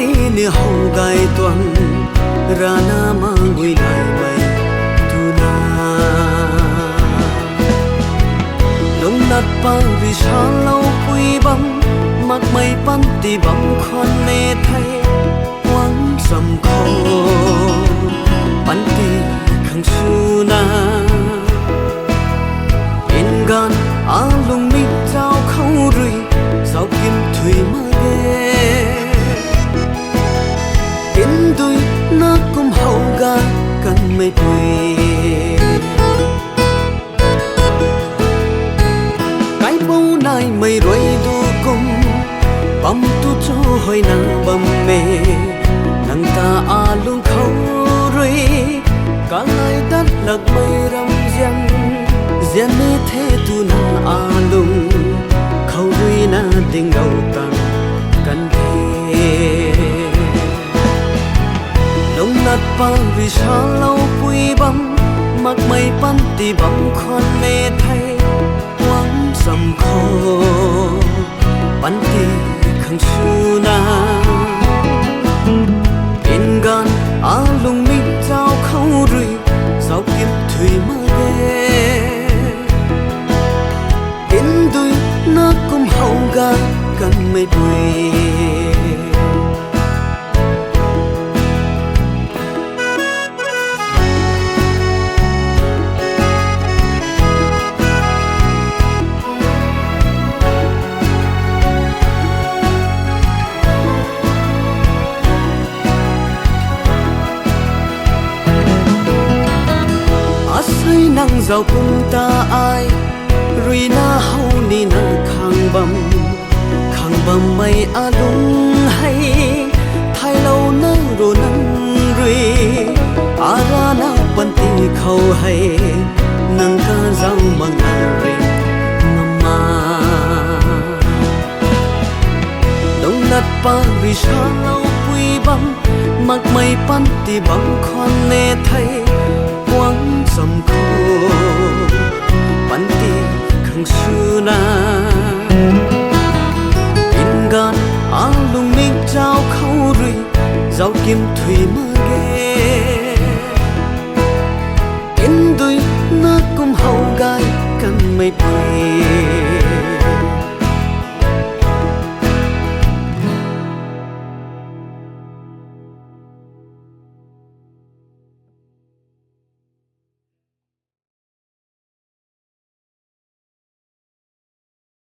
ti ni hau gai tuang rana mangui nai mai tuna lung nat pa vi sha lau pui bam mak mai pan ti bam khon ne thai quang sam kho pan ti khang su na in gan a lung mi trao khâu rui sao kim thủy mơ in đôi na cũng hậu ga cần mây bụi cái bầu này mây rồi du cùng băm tu cho hơi nắng băm mê nắng ta a lung khâu rồi cả ngày đất lạc mây râm giang giang mê thế tu na a lung khâu rồi na tình đầu tăng cần thế đông nát pa vì sa lau pui bam mak mai pan ti bam khon me thai quang sam kho pan ti khang su na in gan a lung mi trao khâu rui sao kim thủy mơ ghé in đôi na cũng hậu ga cần mây bụi nang giàu cùng ta ai rui na hau ni na khang bam mai a lung hay thay lâu na ro nang rui a ra na pan ti khâu hay nang ka giàu mang rui mama đông nát pa vì sa lâu pui bam mak mai pan ti bam khon ne thay quang sam kho pan ti khang su na in gan a lung ning trao khâu rui dao kim thủy mơ ghé